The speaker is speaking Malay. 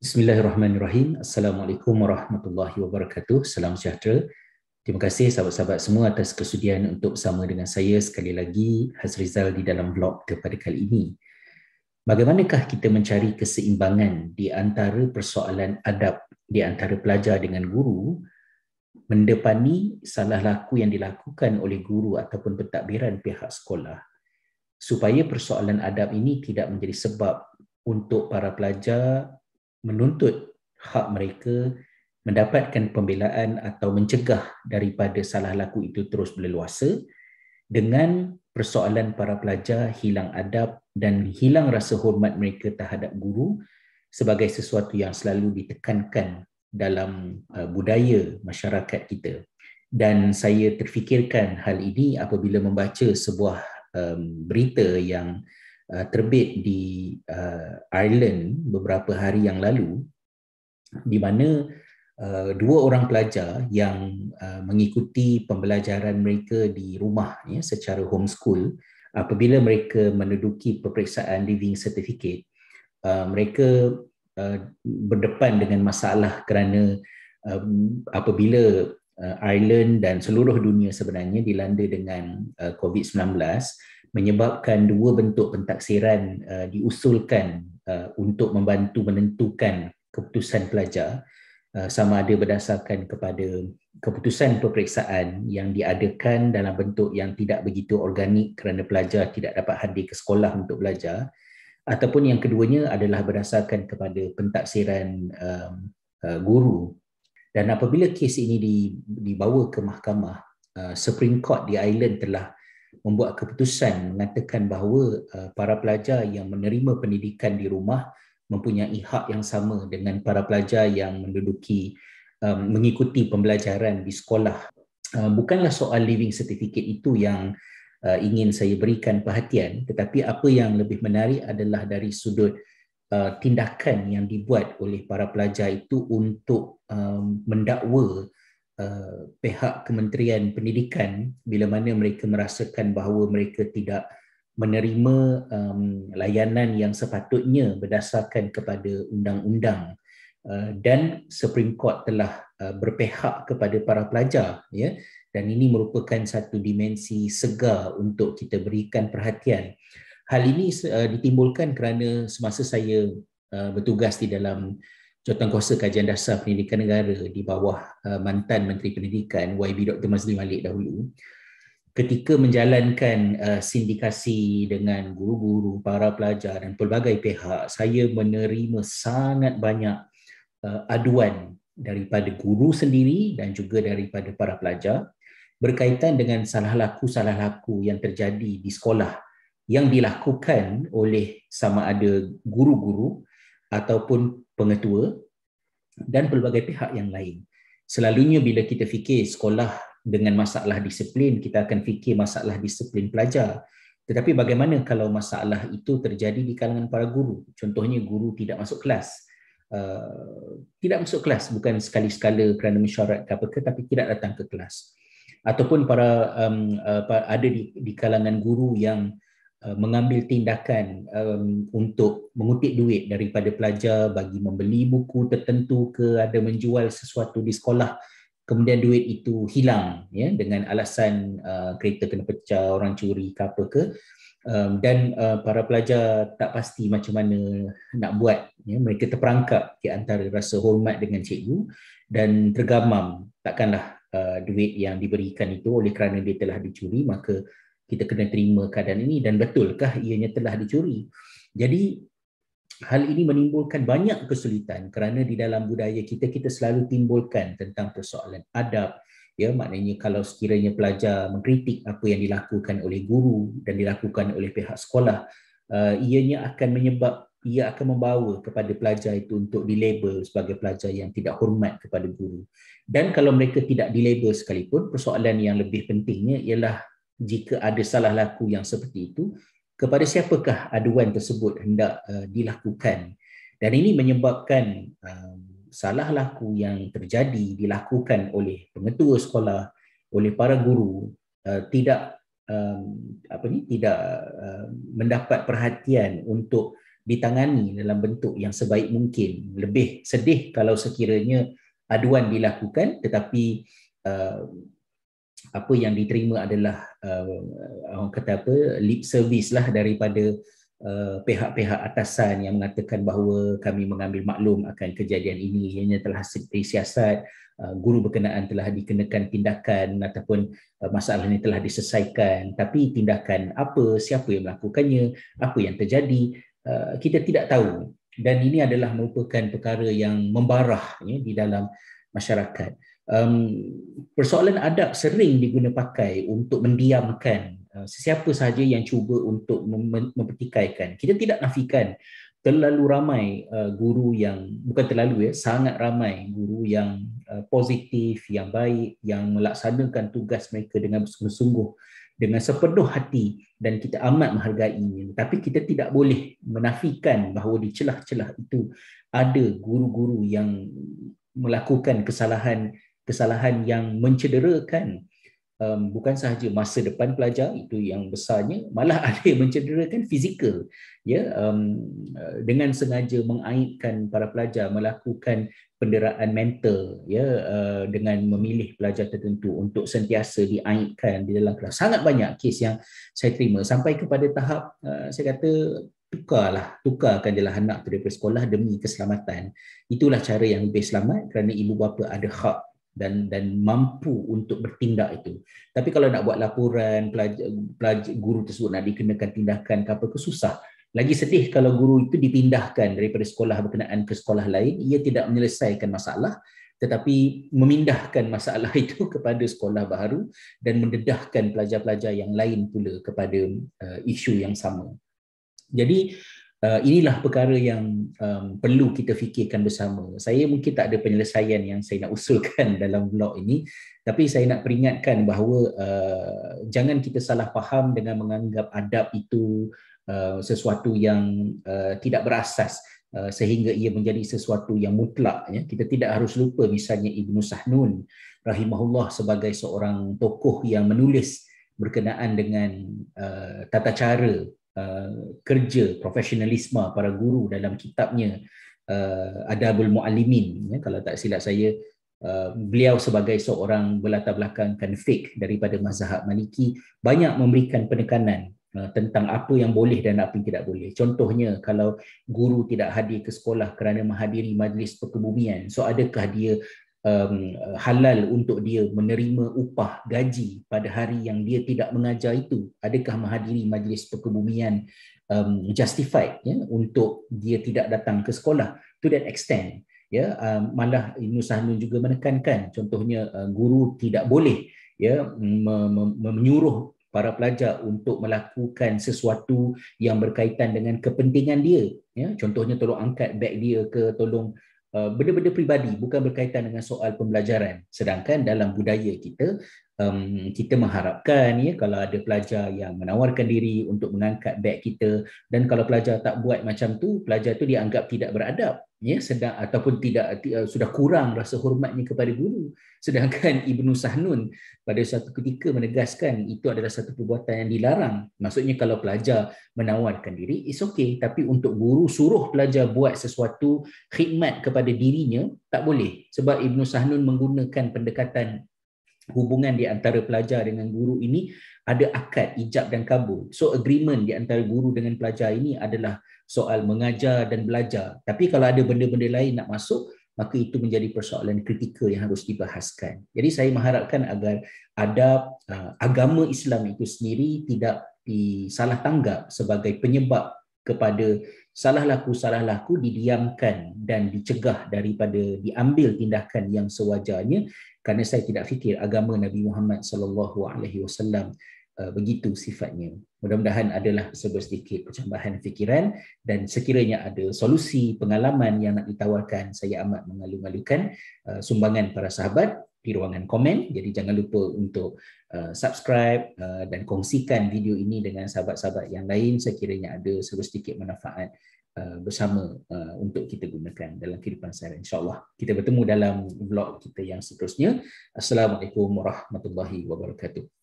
Bismillahirrahmanirrahim. Assalamualaikum warahmatullahi wabarakatuh. Salam sejahtera. Terima kasih sahabat-sahabat semua atas kesudian untuk bersama dengan saya sekali lagi, Hazrizal, di dalam vlog kita pada kali ini. Bagaimanakah kita mencari keseimbangan di antara persoalan adab di antara pelajar dengan guru mendepani salah laku yang dilakukan oleh guru ataupun pentadbiran pihak sekolah, supaya persoalan adab ini tidak menjadi sebab untuk para pelajar menuntut hak mereka mendapatkan pembelaan atau mencegah daripada salah laku itu terus berleluasa, dengan persoalan para pelajar hilang adab dan hilang rasa hormat mereka terhadap guru sebagai sesuatu yang selalu ditekankan dalam budaya masyarakat kita. Dan saya terfikirkan hal ini apabila membaca sebuah berita yang terbit di Ireland beberapa hari yang lalu, di mana dua orang pelajar yang mengikuti pembelajaran mereka di rumah secara homeschool, apabila mereka menduduki peperiksaan Living Certificate, mereka berdepan dengan masalah kerana apabila Ireland dan seluruh dunia sebenarnya dilanda dengan COVID-19, menyebabkan dua bentuk pentaksiran diusulkan untuk membantu menentukan keputusan pelajar, sama ada berdasarkan kepada keputusan peperiksaan yang diadakan dalam bentuk yang tidak begitu organik kerana pelajar tidak dapat hadir ke sekolah untuk belajar, ataupun yang keduanya adalah berdasarkan kepada pentaksiran guru. Dan apabila kes ini dibawa ke mahkamah, Supreme Court di Ireland telah membuat keputusan mengatakan bahawa para pelajar yang menerima pendidikan di rumah mempunyai hak yang sama dengan para pelajar yang mengikuti pembelajaran di sekolah. Bukanlah soal Living Certificate itu yang ingin saya berikan perhatian, tetapi apa yang lebih menarik adalah dari sudut tindakan yang dibuat oleh para pelajar itu untuk mendakwa pihak Kementerian Pendidikan bila mana mereka merasakan bahawa mereka tidak menerima layanan yang sepatutnya berdasarkan kepada undang-undang, dan Supreme Court telah berpihak kepada para pelajar, ya, dan ini merupakan satu dimensi segar untuk kita berikan perhatian. Hal ini ditimbulkan kerana semasa saya bertugas di dalam Jawatankuasa Kajian Dasar Pendidikan Negara di bawah mantan Menteri Pendidikan YB Dr. Mazli Malik dahulu, ketika menjalankan sindikasi dengan guru-guru, para pelajar dan pelbagai pihak, saya menerima sangat banyak aduan daripada guru sendiri dan juga daripada para pelajar berkaitan dengan salah laku yang terjadi di sekolah yang dilakukan oleh sama ada guru-guru ataupun pengetua dan pelbagai pihak yang lain. Selalunya bila kita fikir sekolah dengan masalah disiplin, kita akan fikir masalah disiplin pelajar. Tetapi bagaimana kalau masalah itu terjadi di kalangan para guru? Contohnya guru tidak masuk kelas. Tidak masuk kelas bukan sekali-sekala kerana mesyuarat ke apa ke, tapi tidak datang ke kelas. Ataupun ada di kalangan guru yang mengambil tindakan untuk mengutip duit daripada pelajar bagi membeli buku tertentu ke, ada menjual sesuatu di sekolah, kemudian duit itu hilang, ya, dengan alasan kereta kena pecah, orang curi ke apa ke, dan para pelajar tak pasti macam mana nak buat, ya, mereka terperangkap di antara rasa hormat dengan cikgu dan tergamam takkanlah duit yang diberikan itu oleh kerana dia telah dicuri, maka kita kena terima keadaan ini, dan betulkah ianya telah dicuri. Jadi hal ini menimbulkan banyak kesulitan kerana di dalam budaya kita selalu timbulkan tentang persoalan adab, ya, maknanya kalau sekiranya pelajar mengkritik apa yang dilakukan oleh guru dan dilakukan oleh pihak sekolah, ianya akan membawa kepada pelajar itu untuk dilabel sebagai pelajar yang tidak hormat kepada guru. Dan kalau mereka tidak dilabel sekalipun, persoalan yang lebih pentingnya ialah jika ada salah laku yang seperti itu, kepada siapakah aduan tersebut hendak dilakukan. Dan ini menyebabkan salah laku yang terjadi dilakukan oleh pengetua sekolah, oleh para guru, tidak mendapat perhatian untuk ditangani dalam bentuk yang sebaik mungkin. Lebih sedih kalau sekiranya aduan dilakukan tetapi apa yang diterima adalah orang kata apa, lip service lah daripada pihak-pihak atasan yang mengatakan bahawa kami mengambil maklum akan kejadian ini, ianya telah disiasat, guru berkenaan telah dikenakan tindakan ataupun masalah ini telah diselesaikan, tapi tindakan apa, siapa yang melakukannya, apa yang terjadi, kita tidak tahu, dan ini adalah merupakan perkara yang membarah ya, di dalam masyarakat. Persoalan adab sering diguna pakai untuk mendiamkan sesiapa sahaja yang cuba untuk mempertikaikan. Kita tidak nafikan terlalu ramai guru yang, bukan terlalu ya, sangat ramai guru yang positif, yang baik, yang melaksanakan tugas mereka dengan bersungguh-sungguh, dengan sepenuh hati, dan kita amat menghargainya. Tapi kita tidak boleh menafikan bahawa di celah-celah itu ada guru-guru yang melakukan kesalahan yang mencederakan bukan sahaja masa depan pelajar, itu yang besarnya, malah ada yang mencederakan fizikal ya, dengan sengaja mengaibkan para pelajar, melakukan penderaan mental ya, dengan memilih pelajar tertentu untuk sentiasa diaibkan di dalam kelas. Sangat banyak kes yang saya terima sampai kepada tahap saya kata tukarkanlah anak tu daripada sekolah demi keselamatan. Itulah cara yang lebih selamat, kerana ibu bapa ada hak dan mampu untuk bertindak itu. Tapi kalau nak buat laporan, pelajar guru tersebut nak dikenakan tindakan ke apa ke, susah. Lagi sedih kalau guru itu dipindahkan daripada sekolah berkenaan ke sekolah lain, ia tidak menyelesaikan masalah tetapi memindahkan masalah itu kepada sekolah baru dan mendedahkan pelajar-pelajar yang lain pula kepada isu yang sama. Jadi inilah perkara yang perlu kita fikirkan bersama. Saya mungkin tak ada penyelesaian yang saya nak usulkan dalam blog ini, tapi saya nak peringatkan bahawa jangan kita salah faham dengan menganggap adab itu sesuatu yang tidak berasas sehingga ia menjadi sesuatu yang mutlak ya. Kita tidak harus lupa misalnya Ibnu Sahnun rahimahullah sebagai seorang tokoh yang menulis berkenaan dengan tata cara kerja profesionalisme para guru dalam kitabnya Adabul Muallimin ya, kalau tak silap saya. Beliau sebagai seorang berlatar belakangkan fiqh daripada mazhab Maliki banyak memberikan penekanan tentang apa yang boleh dan apa yang tidak boleh. Contohnya, kalau guru tidak hadir ke sekolah kerana menghadiri majlis perkebumian, so adakah dia halal untuk dia menerima upah gaji pada hari yang dia tidak mengajar itu? Adakah menghadiri majlis perkebumian justified ya, untuk dia tidak datang ke sekolah? To that extent ya, malah Ibnu Sahnun juga menekankan, contohnya guru tidak boleh ya menyuruh para pelajar untuk melakukan sesuatu yang berkaitan dengan kepentingan dia ya, contohnya tolong angkat beg dia ke, tolong benda-benda peribadi bukan berkaitan dengan soal pembelajaran. Sedangkan dalam budaya kita, kita mengharapkan ya, kalau ada pelajar yang menawarkan diri untuk mengangkat beg kita, dan kalau pelajar tak buat macam tu, pelajar tu dianggap tidak beradab ya, sedang ataupun tidak sudah kurang rasa hormatnya kepada guru. Sedangkan Ibnu Sahnun pada satu ketika menegaskan itu adalah satu perbuatan yang dilarang. Maksudnya kalau pelajar menawarkan diri, it's okay, tapi untuk guru suruh pelajar buat sesuatu khidmat kepada dirinya, tak boleh. Sebab Ibnu Sahnun menggunakan pendekatan hubungan di antara pelajar dengan guru ini ada akad ijab dan kabul. So agreement di antara guru dengan pelajar ini adalah soal mengajar dan belajar. Tapi kalau ada benda-benda lain nak masuk, maka itu menjadi persoalan kritikal yang harus dibahaskan. Jadi saya mengharapkan agar adab agama Islam itu sendiri tidak disalah tanggap sebagai penyebab kepada salah laku didiamkan dan dicegah daripada diambil tindakan yang sewajarnya, kerana saya tidak fikir agama Nabi Muhammad SAW begitu sifatnya. Mudah-mudahan adalah sedikit pencambahan fikiran, dan sekiranya ada solusi pengalaman yang nak ditawarkan, saya amat mengalu-alukan sumbangan para sahabat di ruangan komen. Jadi jangan lupa untuk subscribe dan kongsikan video ini dengan sahabat-sahabat yang lain sekiranya ada sedikit manfaat bersama untuk kita gunakan dalam kehidupan seharian. InsyaAllah kita bertemu dalam vlog kita yang seterusnya. Assalamualaikum warahmatullahi wabarakatuh.